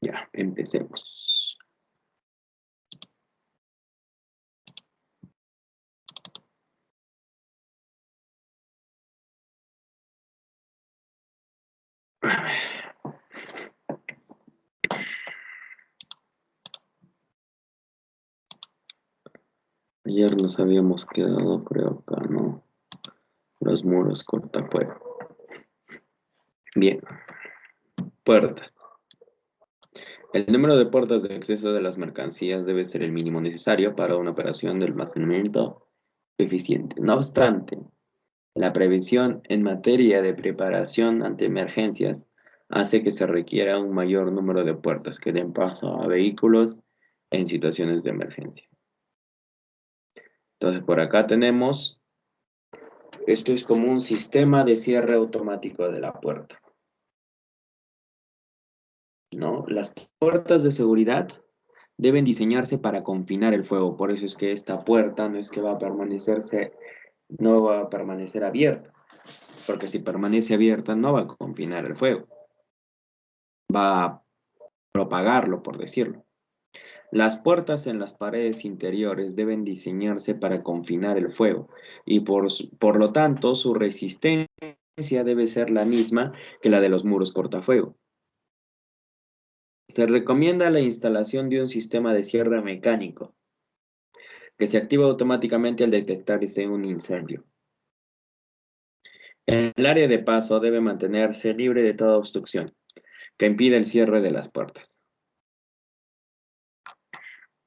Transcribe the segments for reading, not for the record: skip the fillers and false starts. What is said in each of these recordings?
Ya, empecemos. Ayer nos habíamos quedado, creo acá, ¿no? Los muros cortafuego. Bien, puertas. El número de puertas de acceso de las mercancías debe ser el mínimo necesario para una operación de almacenamiento eficiente. No obstante, la previsión en materia de preparación ante emergencias hace que se requiera un mayor número de puertas que den paso a vehículos en situaciones de emergencia. Entonces, por acá tenemos, esto es como un sistema de cierre automático de la puerta, ¿no? Las puertas de seguridad deben diseñarse para confinar el fuego, por eso es que esta puerta no es que va a no va a permanecer abierta, porque si permanece abierta no va a confinar el fuego, va a propagarlo, por decirlo. Las puertas en las paredes interiores deben diseñarse para confinar el fuego y por lo tanto su resistencia debe ser la misma que la de los muros cortafuego. Se recomienda la instalación de un sistema de cierre mecánico que se activa automáticamente al detectarse un incendio. El área de paso debe mantenerse libre de toda obstrucción que impida el cierre de las puertas.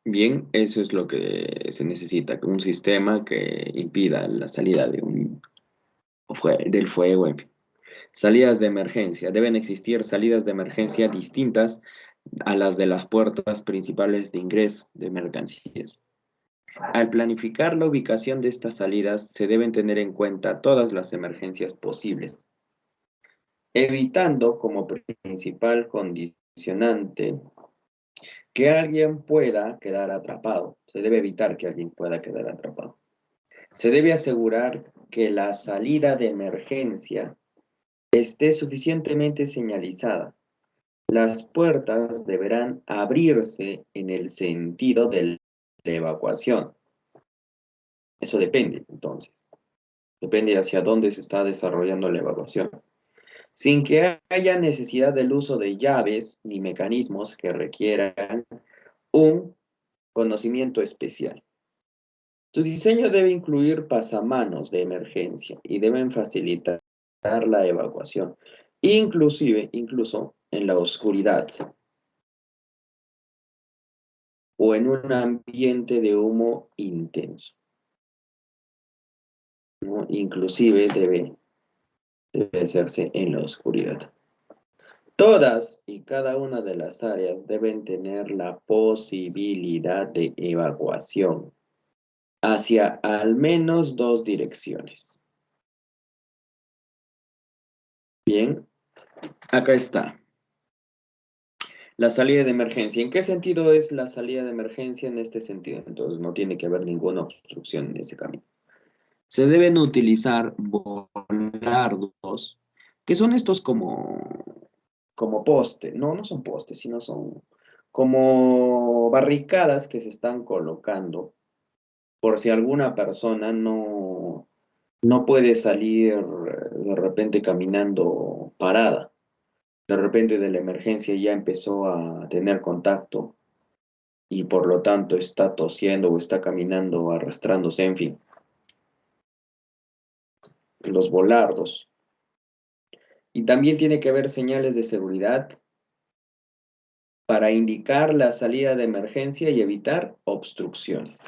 Bien, eso es lo que se necesita, un sistema que impida la salida del fuego. En fin. Salidas de emergencia. Deben existir salidas de emergencia distintas a las de las puertas principales de ingreso de mercancías. Al planificar la ubicación de estas salidas, se deben tener en cuenta todas las emergencias posibles, evitando como principal condicionante que alguien pueda quedar atrapado. Se debe evitar que alguien pueda quedar atrapado. Se debe asegurar que la salida de emergencia esté suficientemente señalizada. Las puertas deberán abrirse en el sentido de la evacuación. Eso depende, entonces. Depende hacia dónde se está desarrollando la evacuación. Sin que haya necesidad del uso de llaves ni mecanismos que requieran un conocimiento especial. Su diseño debe incluir pasamanos de emergencia y deben facilitar la evacuación, incluso en la oscuridad o en un ambiente de humo intenso, ¿no? Inclusive debe hacerse en la oscuridad. Todas y cada una de las áreas deben tener la posibilidad de evacuación hacia al menos dos direcciones. Bien, acá está. La salida de emergencia. ¿En qué sentido es la salida de emergencia en este sentido? Entonces no tiene que haber ninguna obstrucción en ese camino. Se deben utilizar volardos, que son estos como poste. No, no son postes, sino son como barricadas que se están colocando por si alguna persona no puede salir de repente caminando parada. De repente de la emergencia ya empezó a tener contacto y por lo tanto está tosiendo o está caminando, arrastrándose, en fin, los volardos. Y también tiene que haber señales de seguridad para indicar la salida de emergencia y evitar obstrucciones.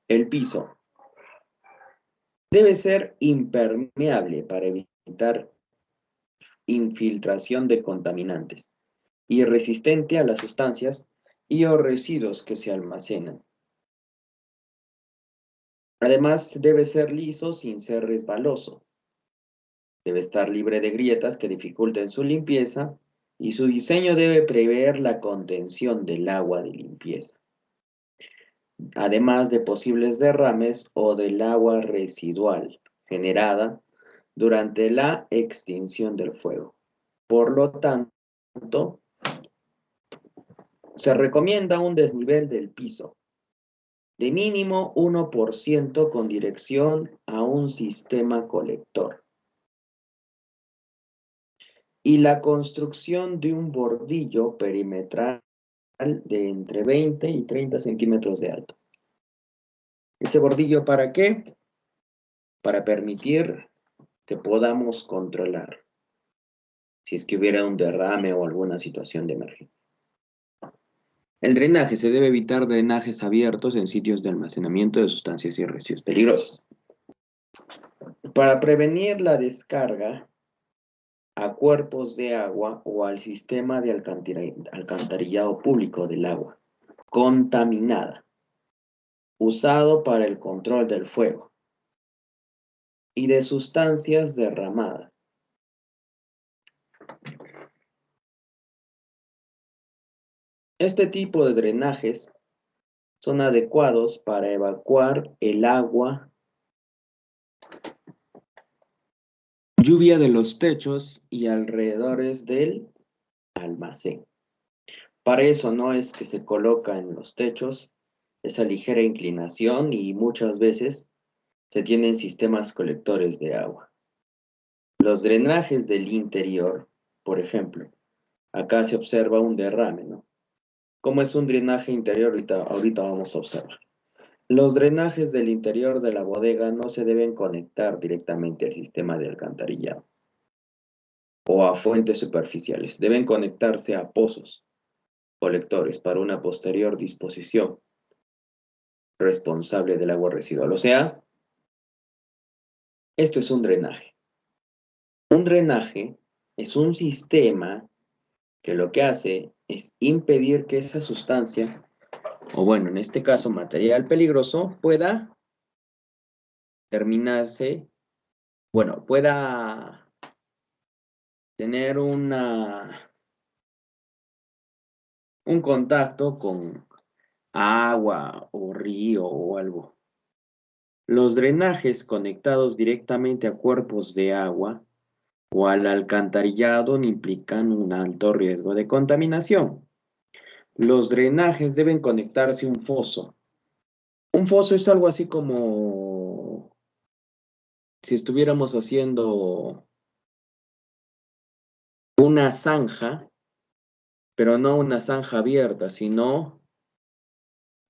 El piso debe ser impermeable para evitar infiltración de contaminantes y resistente a las sustancias y o residuos que se almacenan. Además, debe ser liso sin ser resbaloso. Debe estar libre de grietas que dificulten su limpieza y su diseño debe prever la contención del agua de limpieza, además de posibles derrames o del agua residual generada durante la extinción del fuego. Por lo tanto, se recomienda un desnivel del piso de mínimo 1% con dirección a un sistema colector y la construcción de un bordillo perimetral de entre 20 y 30 centímetros de alto. ¿Ese bordillo para qué? Para permitir que podamos controlar si es que hubiera un derrame o alguna situación de emergencia. El drenaje se debe evitar drenajes abiertos en sitios de almacenamiento de sustancias y residuos peligrosos. Para prevenir la descarga a cuerpos de agua o al sistema de alcantarillado público del agua contaminada, usado para el control del fuego y de sustancias derramadas. Este tipo de drenajes son adecuados para evacuar el agua lluvia de los techos y alrededores del almacén. Para eso no es que se coloca en los techos esa ligera inclinación y muchas veces se tienen sistemas colectores de agua. Los drenajes del interior, por ejemplo, acá se observa un derrame, ¿no? ¿Cómo es un drenaje interior? Ahorita vamos a observar. Los drenajes del interior de la bodega no se deben conectar directamente al sistema de alcantarillado o a fuentes superficiales. Deben conectarse a pozos colectores para una posterior disposición responsable del agua residual. O sea, esto es un drenaje. Un drenaje es un sistema que lo que hace es impedir que esa sustancia, o bueno, en este caso material peligroso, pueda terminarse, bueno, pueda tener un contacto con agua o río o algo. Los drenajes conectados directamente a cuerpos de agua o al alcantarillado implican un alto riesgo de contaminación. Los drenajes deben conectarse a un foso. Un foso es algo así como si estuviéramos haciendo una zanja, pero no una zanja abierta, sino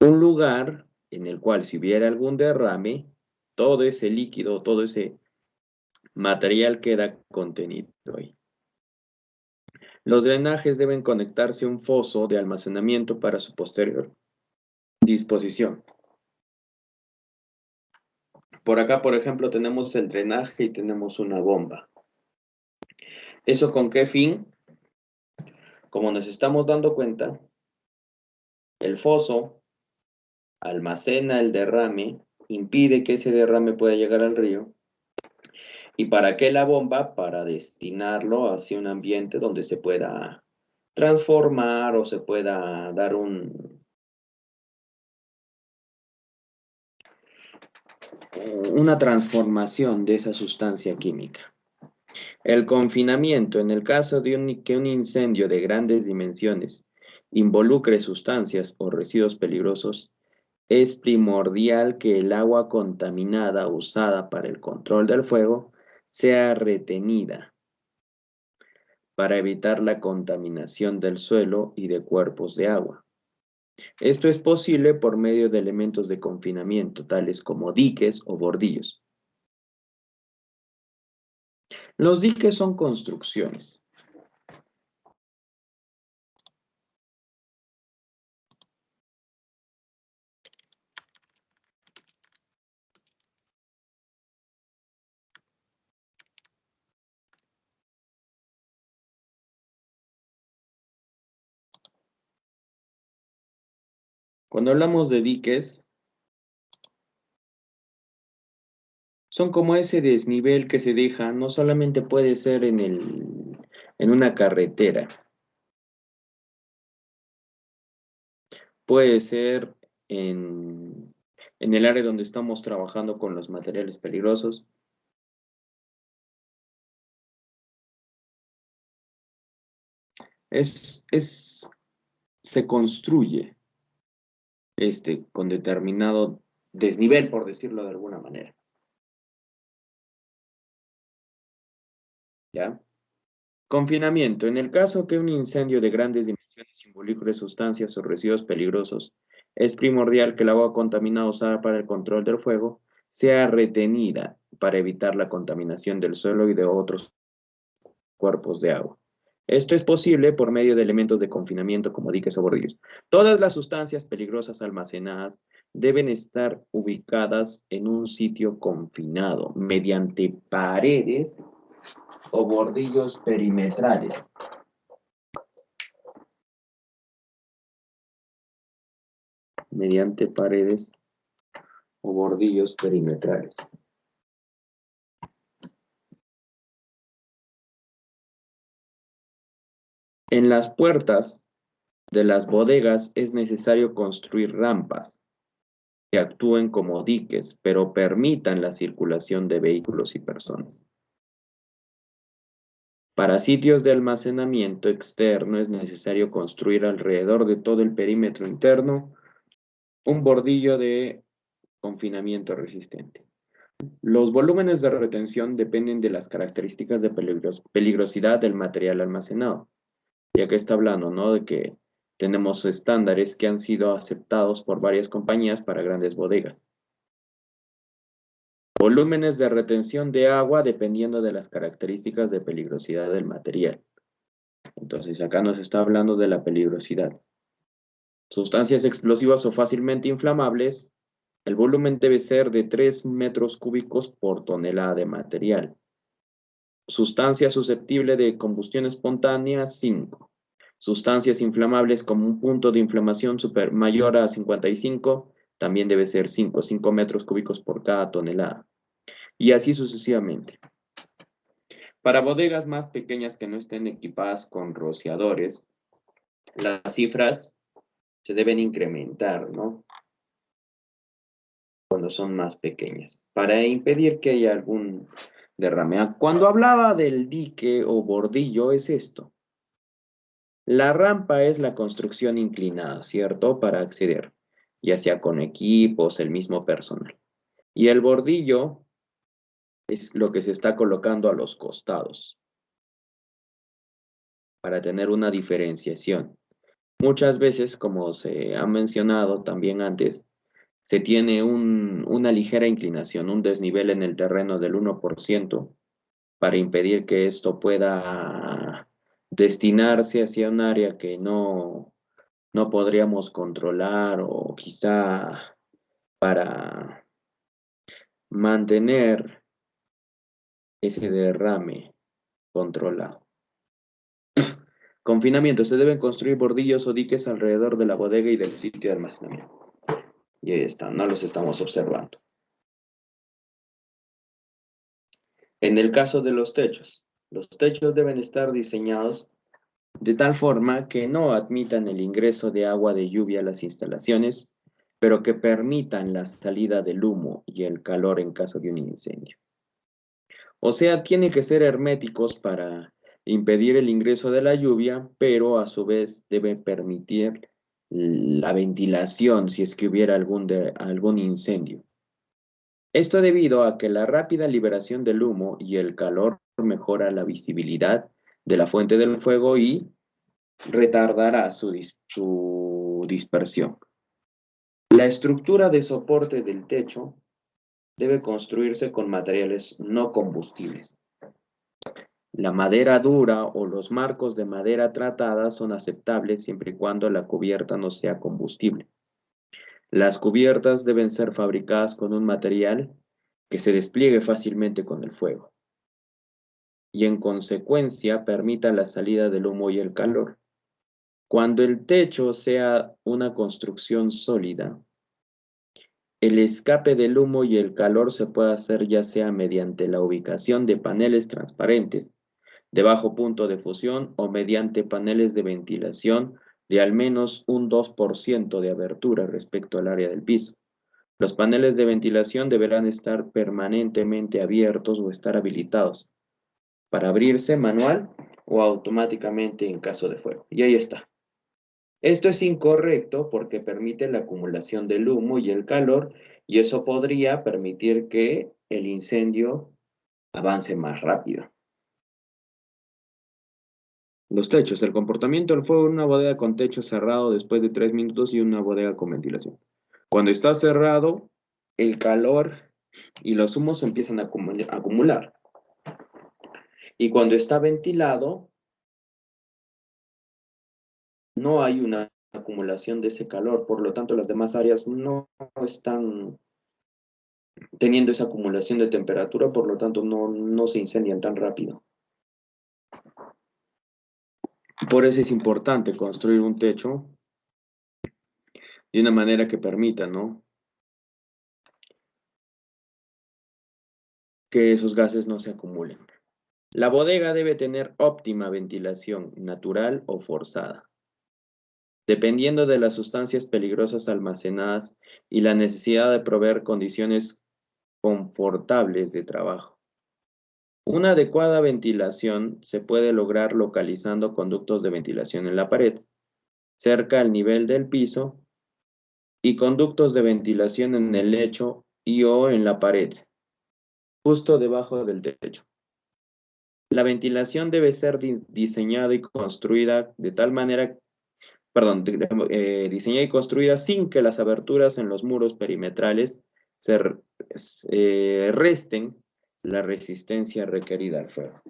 un lugar en el cual si hubiera algún derrame, todo ese líquido, todo ese material queda contenido ahí. Los drenajes deben conectarse a un foso de almacenamiento para su posterior disposición. Por acá, por ejemplo, tenemos el drenaje y tenemos una bomba. ¿Eso con qué fin? Como nos estamos dando cuenta, el foso almacena el derrame, impide que ese derrame pueda llegar al río. ¿Y para qué la bomba? Para destinarlo hacia un ambiente donde se pueda transformar o se pueda dar una transformación de esa sustancia química. El confinamiento, en el caso de que un incendio de grandes dimensiones involucre sustancias o residuos peligrosos, es primordial que el agua contaminada usada para el control del fuego sea retenida para evitar la contaminación del suelo y de cuerpos de agua. Esto es posible por medio de elementos de confinamiento, tales como diques o bordillos. Los diques son construcciones. Cuando hablamos de diques, son como ese desnivel que se deja, no solamente puede ser en una carretera, puede ser en el área donde estamos trabajando con los materiales peligrosos, Se construye con determinado desnivel, por decirlo de alguna manera. ¿Ya? Confinamiento. En el caso que un incendio de grandes dimensiones involucre sustancias o residuos peligrosos, es primordial que el agua contaminada usada para el control del fuego sea retenida para evitar la contaminación del suelo y de otros cuerpos de agua. Esto es posible por medio de elementos de confinamiento como diques o bordillos. Todas las sustancias peligrosas almacenadas deben estar ubicadas en un sitio confinado mediante paredes o bordillos perimetrales. Mediante paredes o bordillos perimetrales. En las puertas de las bodegas es necesario construir rampas que actúen como diques, pero permitan la circulación de vehículos y personas. Para sitios de almacenamiento externo es necesario construir alrededor de todo el perímetro interno un bordillo de confinamiento resistente. Los volúmenes de retención dependen de las características de peligrosidad del material almacenado. Ya que está hablando, ¿no? De que tenemos estándares que han sido aceptados por varias compañías para grandes bodegas. Volúmenes de retención de agua dependiendo de las características de peligrosidad del material. Entonces, acá nos está hablando de la peligrosidad. Sustancias explosivas o fácilmente inflamables, el volumen debe ser de 3 metros cúbicos por tonelada de material. Sustancia susceptible de combustión espontánea, 5. Sustancias inflamables como un punto de inflamación mayor a 55, también debe ser 5 metros cúbicos por cada tonelada. Y así sucesivamente. Para bodegas más pequeñas que no estén equipadas con rociadores, las cifras se deben incrementar, ¿no? Cuando son más pequeñas, para impedir que haya algún derrame. Cuando hablaba del dique o bordillo, es esto. La rampa es la construcción inclinada, ¿cierto? Para acceder, ya sea con equipos, el mismo personal. Y el bordillo es lo que se está colocando a los costados, para tener una diferenciación. Muchas veces, como se ha mencionado también antes, se tiene una ligera inclinación, un desnivel en el terreno del 1%, para impedir que esto pueda destinarse hacia un área que no podríamos controlar, o quizá para mantener ese derrame controlado. Confinamiento. Se deben construir bordillos o diques alrededor de la bodega y del sitio de almacenamiento. Y ahí está, no los estamos observando. En el caso de los techos deben estar diseñados de tal forma que no admitan el ingreso de agua de lluvia a las instalaciones, pero que permitan la salida del humo y el calor en caso de un incendio. O sea, tienen que ser herméticos para impedir el ingreso de la lluvia, pero a su vez deben permitir la ventilación si es que hubiera algún incendio. Esto debido a que la rápida liberación del humo y el calor mejora la visibilidad de la fuente del fuego y retardará su dispersión. La estructura de soporte del techo debe construirse con materiales no combustibles. La madera dura o los marcos de madera tratada son aceptables siempre y cuando la cubierta no sea combustible. Las cubiertas deben ser fabricadas con un material que se despliegue fácilmente con el fuego y en consecuencia permita la salida del humo y el calor. Cuando el techo sea una construcción sólida, el escape del humo y el calor se puede hacer ya sea mediante la ubicación de paneles transparentes de bajo punto de fusión o mediante paneles de ventilación de al menos un 2% de abertura respecto al área del piso. Los paneles de ventilación deberán estar permanentemente abiertos o estar habilitados para abrirse manual o automáticamente en caso de fuego. Y ahí está. Esto es incorrecto porque permite la acumulación del humo y el calor, y eso podría permitir que el incendio avance más rápido. Los techos. El comportamiento del fuego en una bodega con techo cerrado después de 3 minutos y una bodega con ventilación. Cuando está cerrado, el calor y los humos se empiezan a acumular. Y cuando está ventilado, no hay una acumulación de ese calor, por lo tanto las demás áreas no están teniendo esa acumulación de temperatura, por lo tanto no se incendian tan rápido. Por eso es importante construir un techo de una manera que permita, ¿no?, que esos gases no se acumulen. La bodega debe tener óptima ventilación, natural o forzada, dependiendo de las sustancias peligrosas almacenadas y la necesidad de proveer condiciones confortables de trabajo. Una adecuada ventilación se puede lograr localizando conductos de ventilación en la pared, cerca al nivel del piso, y conductos de ventilación en el lecho y o en la pared, justo debajo del techo. La ventilación debe ser diseñada y construida de tal manera, diseñada y construida sin que las aberturas en los muros perimetrales resten la resistencia requerida al fuego.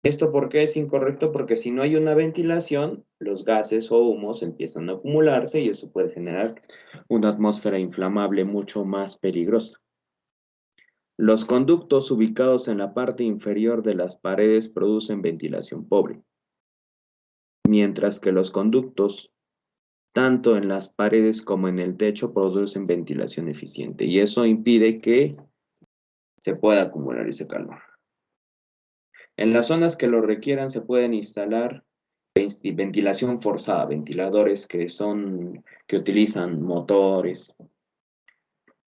¿Esto por qué es incorrecto? Porque si no hay una ventilación, los gases o humos empiezan a acumularse y eso puede generar una atmósfera inflamable mucho más peligrosa. Los conductos ubicados en la parte inferior de las paredes producen ventilación pobre, mientras que los conductos, tanto en las paredes como en el techo, producen ventilación eficiente y eso impide que se pueda acumular ese calor. En las zonas que lo requieran se pueden instalar ventilación forzada, ventiladores que utilizan motores.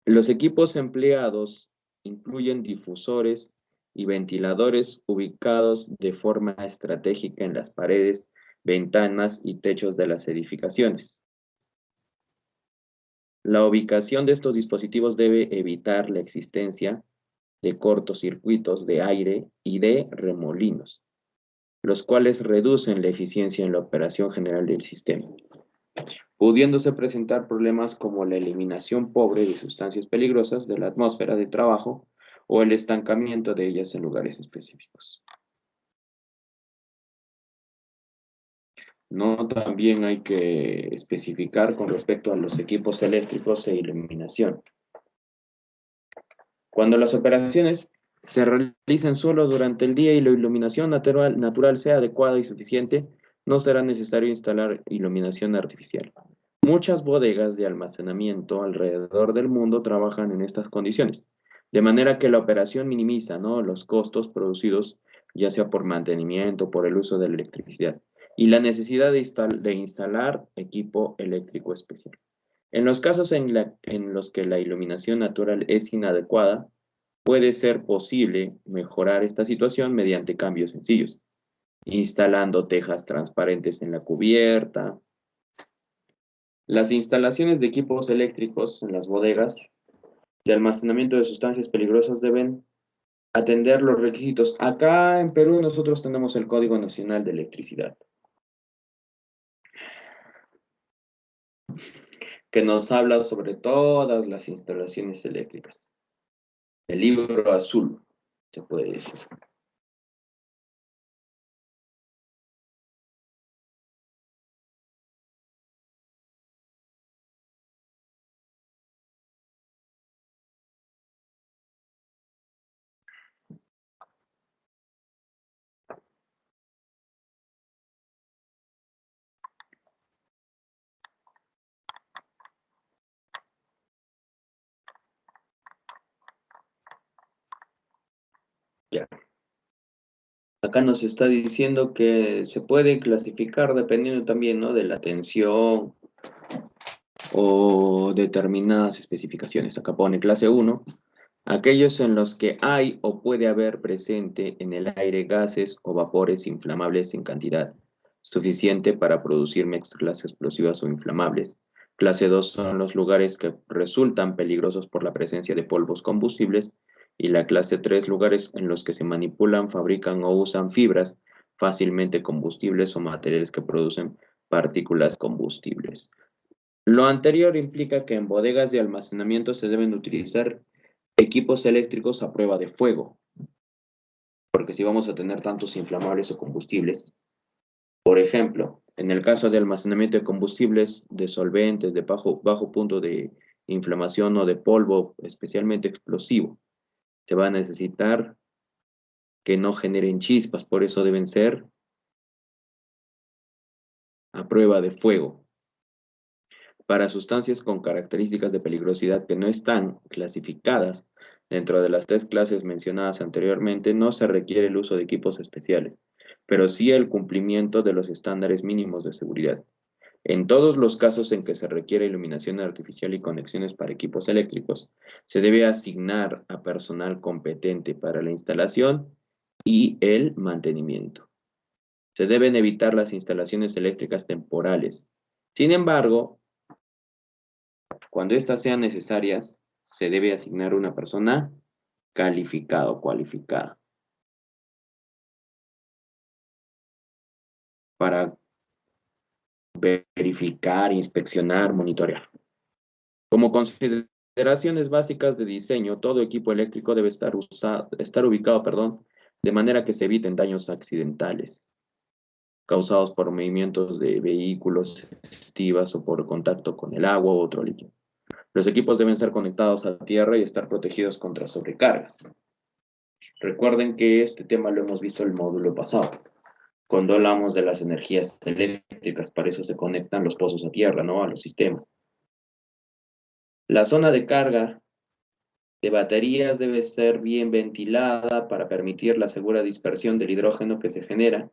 Los equipos empleados incluyen difusores y ventiladores ubicados de forma estratégica en las paredes, ventanas y techos de las edificaciones. La ubicación de estos dispositivos debe evitar la existencia de cortocircuitos de aire y de remolinos, los cuales reducen la eficiencia en la operación general del sistema, pudiéndose presentar problemas como la eliminación pobre de sustancias peligrosas de la atmósfera de trabajo o el estancamiento de ellas en lugares específicos. No, también hay que especificar con respecto a los equipos eléctricos e iluminación. Cuando las operaciones se realicen solo durante el día y la iluminación natural sea adecuada y suficiente, no será necesario instalar iluminación artificial. Muchas bodegas de almacenamiento alrededor del mundo trabajan en estas condiciones, de manera que la operación minimiza, ¿no?, los costos producidos ya sea por mantenimiento, por el uso de la electricidad, y la necesidad de instalar equipo eléctrico especial. En los casos en los que la iluminación natural es inadecuada, puede ser posible mejorar esta situación mediante cambios sencillos, instalando tejas transparentes en la cubierta. Las instalaciones de equipos eléctricos en las bodegas de almacenamiento de sustancias peligrosas deben atender los requisitos. Acá en Perú nosotros tenemos el Código Nacional de Electricidad, que nos habla sobre todas las instalaciones eléctricas. El libro azul, se puede decir. Ya. Acá nos está diciendo que se puede clasificar dependiendo también, ¿no?, de la tensión o determinadas especificaciones. Acá pone clase 1, Aquellos en los que hay o puede haber presente en el aire gases o vapores inflamables en cantidad suficiente para producir mezclas explosivas o inflamables. Clase 2 son los lugares que resultan peligrosos por la presencia de polvos combustibles y la clase 3 lugares en los que se manipulan, fabrican o usan fibras fácilmente combustibles o materiales que producen partículas combustibles. Lo anterior implica que en bodegas de almacenamiento se deben utilizar equipos eléctricos a prueba de fuego, porque si vamos a tener tantos inflamables o combustibles, por ejemplo, en el caso de almacenamiento de combustibles, de solventes, de bajo punto de inflamación o de polvo especialmente explosivo, se va a necesitar que no generen chispas, por eso deben ser a prueba de fuego. Para sustancias con características de peligrosidad que no están clasificadas dentro de las tres clases mencionadas anteriormente, no se requiere el uso de equipos especiales, pero sí el cumplimiento de los estándares mínimos de seguridad. En todos los casos en que se requiere iluminación artificial y conexiones para equipos eléctricos, se debe asignar a personal competente para la instalación y el mantenimiento. Se deben evitar las instalaciones eléctricas temporales. Sin embargo, cuando éstas sean necesarias, se debe asignar una persona calificada o cualificada para verificar, inspeccionar, monitorear. Como consideraciones básicas de diseño, todo equipo eléctrico debe estar ubicado, de manera que se eviten daños accidentales causados por movimientos de vehículos, estivas o por contacto con el agua u otro líquido. Los equipos deben ser conectados a tierra y estar protegidos contra sobrecargas. Recuerden que este tema lo hemos visto en el módulo pasado. Cuando hablamos de las energías eléctricas, para eso se conectan los pozos a tierra, ¿no? A los sistemas. La zona de carga de baterías debe ser bien ventilada para permitir la segura dispersión del hidrógeno que se genera.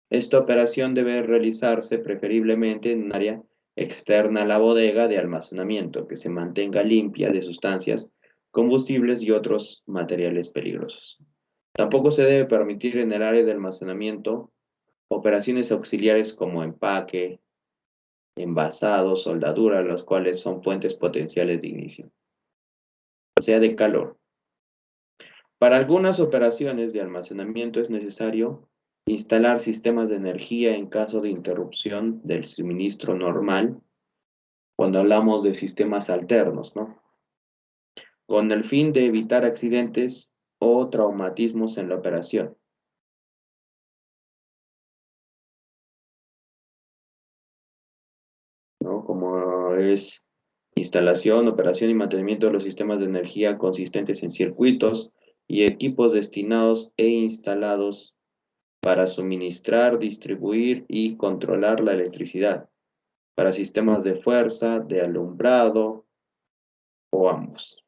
Esta operación debe realizarse preferiblemente en un área externa a la bodega de almacenamiento, que se mantenga limpia de sustancias, combustibles y otros materiales peligrosos. Tampoco se debe permitir en el área de almacenamiento operaciones auxiliares como empaque, envasado, soldadura, las cuales son fuentes potenciales de ignición, o sea, de calor. Para algunas operaciones de almacenamiento es necesario instalar sistemas de energía en caso de interrupción del suministro normal, cuando hablamos de sistemas alternos, ¿no? Con el fin de evitar accidentes o traumatismos en la operación. ¿No? Como es instalación, operación y mantenimiento de los sistemas de energía consistentes en circuitos y equipos destinados e instalados para suministrar, distribuir y controlar la electricidad, para sistemas de fuerza, de alumbrado o ambos.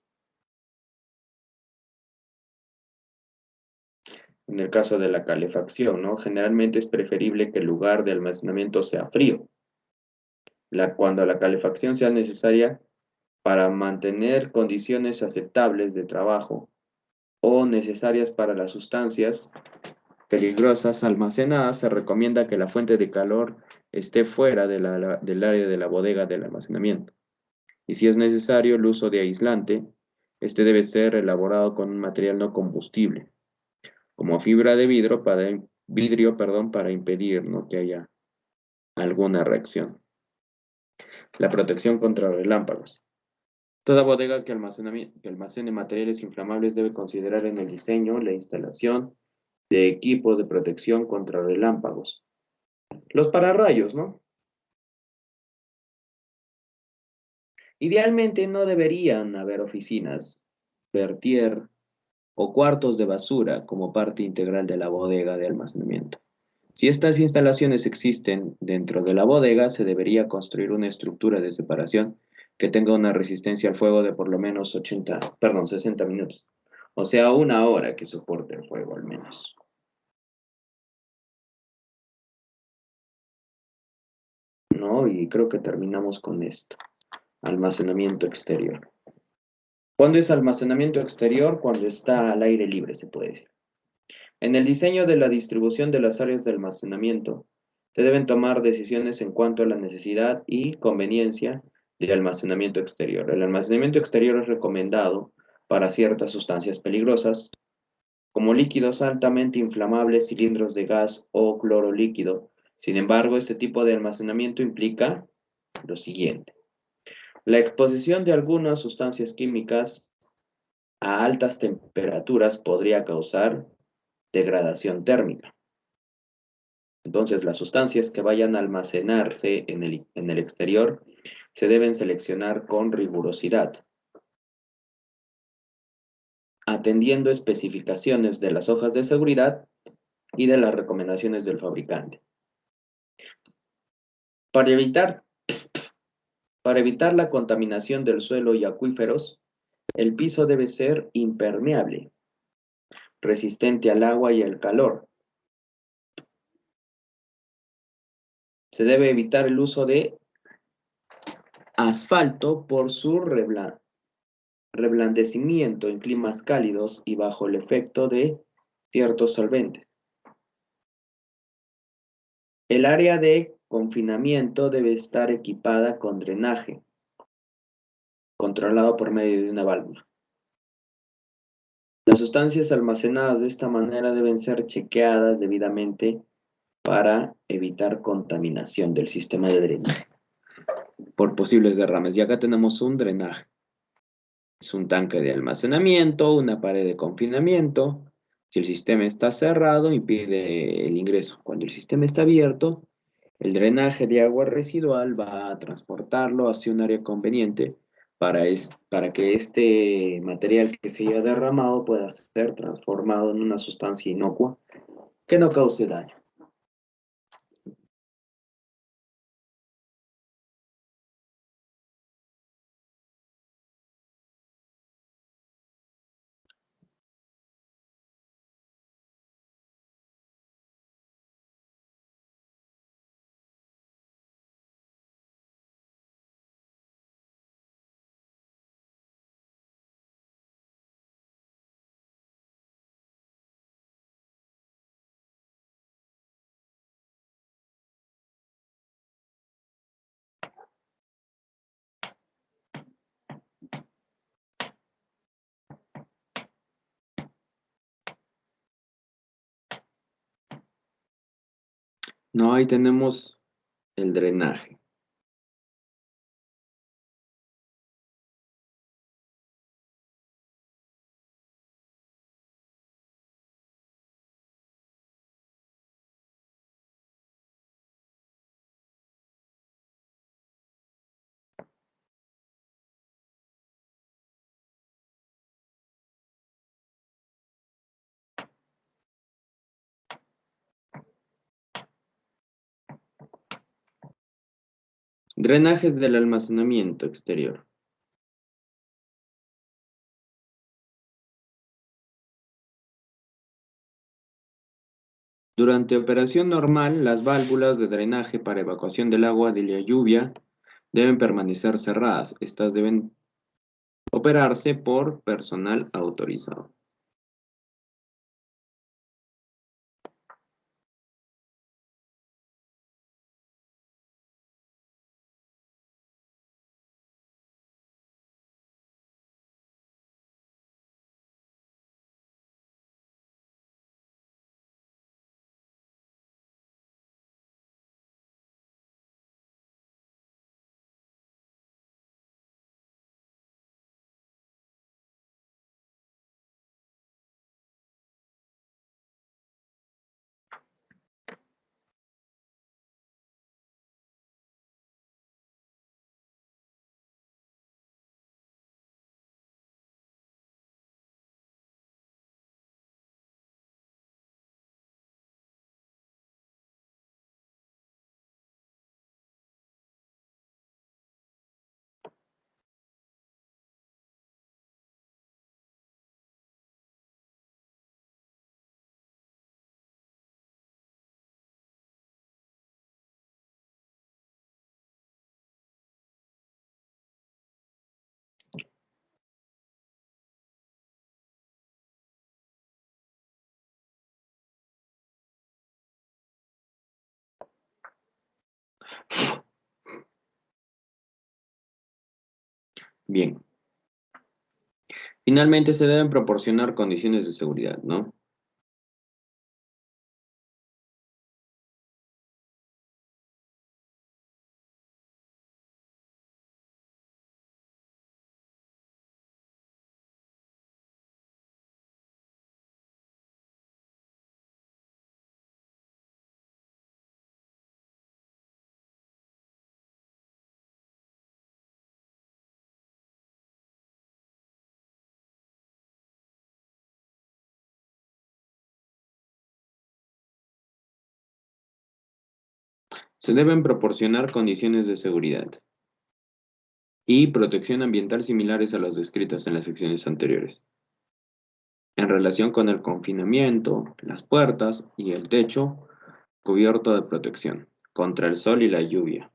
En el caso de la calefacción, ¿no? Generalmente es preferible que el lugar de almacenamiento sea frío. Cuando la calefacción sea necesaria para mantener condiciones aceptables de trabajo o necesarias para las sustancias peligrosas almacenadas, se recomienda que la fuente de calor esté fuera del área de la bodega del almacenamiento. Y si es necesario el uso de aislante, este debe ser elaborado con un material no combustible, como fibra de vidrio, para impedir, ¿no?, que haya alguna reacción. La protección contra relámpagos. Toda bodega que almacene materiales inflamables debe considerar en el diseño la instalación de equipos de protección contra relámpagos. Los pararrayos, ¿no? Idealmente no deberían haber oficinas, vertier o cuartos de basura como parte integral de la bodega de almacenamiento. Si estas instalaciones existen dentro de la bodega, se debería construir una estructura de separación que tenga una resistencia al fuego de por lo menos 60 minutos. O sea, una hora que soporte el fuego al menos. ¿No? Y creo que terminamos con esto. Almacenamiento exterior. ¿Cuándo es almacenamiento exterior? Cuando está al aire libre, se puede decir. En el diseño de la distribución de las áreas de almacenamiento, se deben tomar decisiones en cuanto a la necesidad y conveniencia del almacenamiento exterior. El almacenamiento exterior es recomendado para ciertas sustancias peligrosas, como líquidos altamente inflamables, cilindros de gas o cloro líquido. Sin embargo, este tipo de almacenamiento implica lo siguiente. La exposición de algunas sustancias químicas a altas temperaturas podría causar degradación térmica. Entonces, las sustancias que vayan a almacenarse en el exterior se deben seleccionar con rigurosidad, atendiendo especificaciones de las hojas de seguridad y de las recomendaciones del fabricante. Para evitar, para evitar la contaminación del suelo y acuíferos, el piso debe ser impermeable, resistente al agua y al calor. Se debe evitar el uso de asfalto por su reblandecimiento en climas cálidos y bajo el efecto de ciertos solventes. El área de confinamiento debe estar equipada con drenaje, controlado por medio de una válvula. Las sustancias almacenadas de esta manera deben ser chequeadas debidamente para evitar contaminación del sistema de drenaje por posibles derrames. Y acá tenemos un drenaje. Es un tanque de almacenamiento, una pared de confinamiento. Si el sistema está cerrado, impide el ingreso. Cuando el sistema está abierto, el drenaje de agua residual va a transportarlo hacia un área conveniente para que este material que se haya derramado pueda ser transformado en una sustancia inocua que no cause daño. No, ahí tenemos el drenaje. Drenajes del almacenamiento exterior. Durante operación normal, las válvulas de drenaje para evacuación del agua de la lluvia deben permanecer cerradas. Estas deben operarse por personal autorizado. Bien. Finalmente, se deben proporcionar condiciones de seguridad, ¿no? Se deben proporcionar condiciones de seguridad y protección ambiental similares a las descritas en las secciones anteriores, en relación con el confinamiento, las puertas y el techo cubierto de protección contra el sol y la lluvia.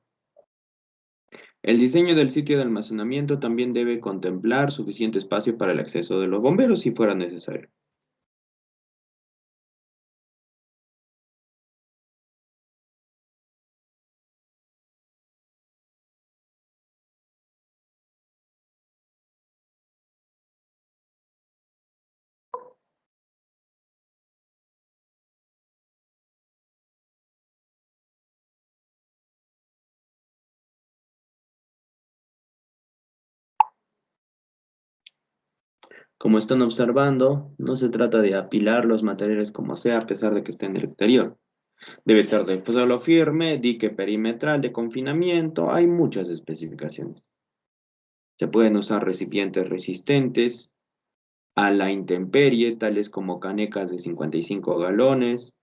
El diseño del sitio de almacenamiento también debe contemplar suficiente espacio para el acceso de los bomberos si fuera necesario. Como están observando, no se trata de apilar los materiales como sea a pesar de que estén en el exterior. Debe ser de suelo firme, dique perimetral de confinamiento, hay muchas especificaciones. Se pueden usar recipientes resistentes a la intemperie, tales como canecas de 55 galones.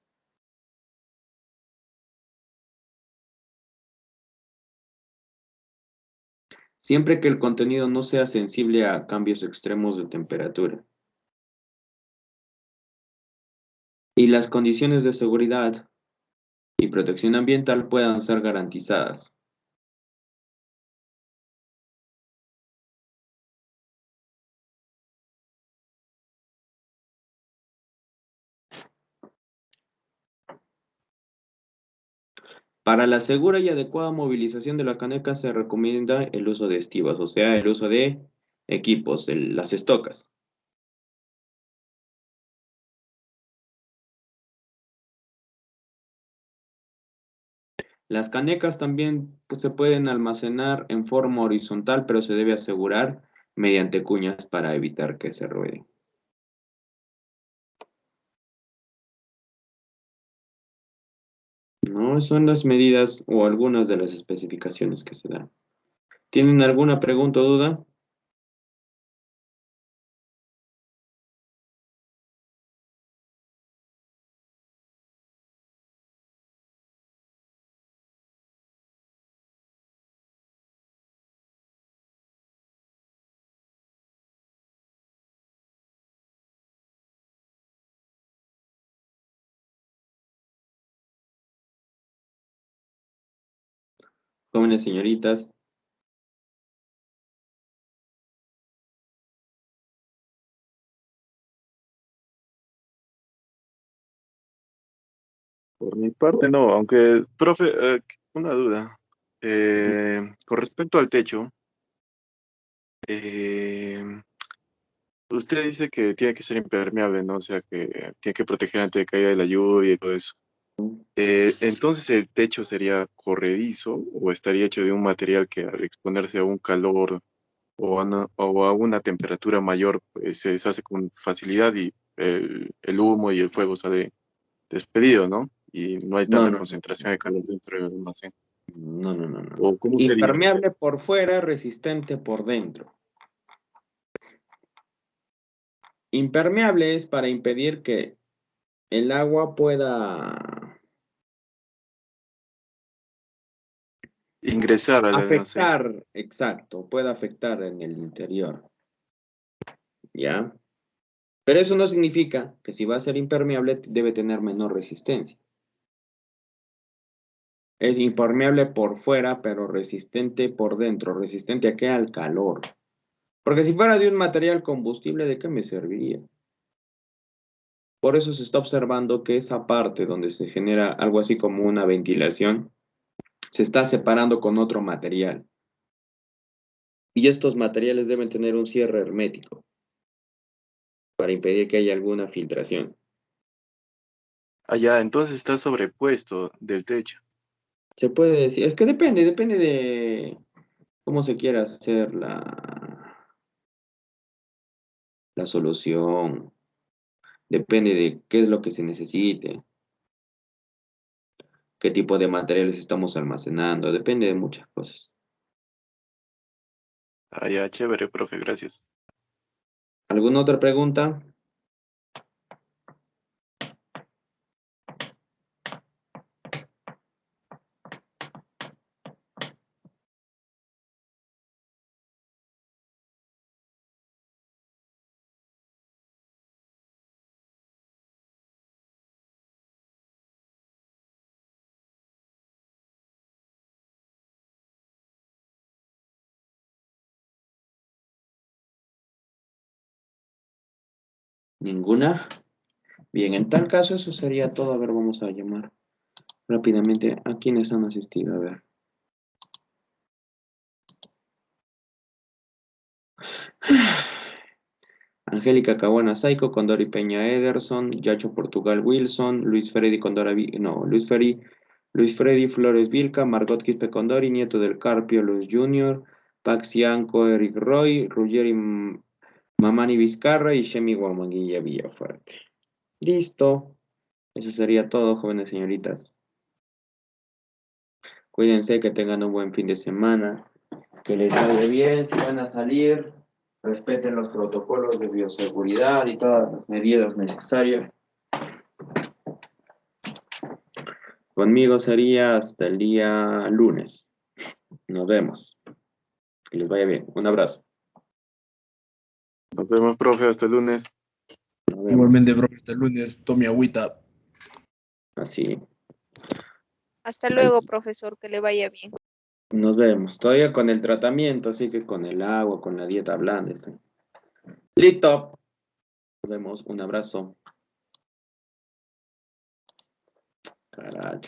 Siempre que el contenido no sea sensible a cambios extremos de temperatura. Y las condiciones de seguridad y protección ambiental puedan ser garantizadas. Para la segura y adecuada movilización de la caneca se recomienda el uso de estivas, o sea, el uso de equipos, las estocas. Las canecas también pues, se pueden almacenar en forma horizontal, pero se debe asegurar mediante cuñas para evitar que se rueden. No, son las medidas o algunas de las especificaciones que se dan. ¿Tienen alguna pregunta o duda? Jóvenes señoritas, Por mi parte, no, aunque, profe, una duda. Con respecto al techo, eh, usted dice que tiene que ser impermeable, ¿no? O sea, que tiene que proteger ante la caída de la lluvia y todo eso. Entonces, ¿el techo sería corredizo o estaría hecho de un material que al exponerse a un calor o a una temperatura mayor, pues, se deshace con facilidad y el humo y el fuego sale despedido, ¿no? Y no hay no, tanta no, no, concentración de calor dentro del almacén. no, no, no, no, ¿O no. cómo sería? Impermeable por fuera, resistente por dentro. Impermeable es para impedir que el agua pueda Ingresar al almacén. afectar, exacto, pueda afectar en el interior, ¿ya? Pero eso no significa que si va a ser impermeable debe tener menor resistencia. Es impermeable por fuera, pero resistente por dentro. ¿Resistente a qué? Al calor. Porque si fuera de un material combustible, ¿de qué me serviría? Por eso se está observando que esa parte donde se genera algo así como una ventilación, se está separando con otro material. Y estos materiales deben tener un cierre hermético para impedir que haya alguna filtración. Allá, entonces está sobrepuesto del techo. Se puede decir, es que depende de cómo se quiera hacer la solución, depende de qué es lo que se necesite, qué tipo de materiales estamos almacenando, depende de muchas cosas. Allá, chévere, profe, gracias. ¿Alguna otra pregunta? ¿Ninguna? Bien, en tal caso eso sería todo. A ver, vamos a llamar rápidamente a quienes han asistido. A ver. Angélica Caguana Saico, Condori Peña Ederson, Yacho Portugal Wilson, Luis Freddy Condora, no, Luis Freddy Flores Vilca, Margot Quispe Condori, Nieto del Carpio Luis Jr., Paxianco Eric Roy, Ruggeri Mamani Vizcarra y Shemi Guamanguilla Villafuerte. Listo. Eso sería todo, jóvenes señoritas. Cuídense, que tengan un buen fin de semana, que les vaya bien, si van a salir, respeten los protocolos de bioseguridad y todas las medidas necesarias. Conmigo sería hasta el día lunes. Nos vemos. Que les vaya bien. Un abrazo. Nos vemos, profe, hasta el lunes. Nos vemos. Igualmente, bro, hasta el lunes, tome agüita. Así. Hasta luego, profesor, que le vaya bien. Nos vemos. Todavía con el tratamiento, así que con el agua, con la dieta blanda. Estoy. Listo. Nos vemos. Un abrazo. Carajo.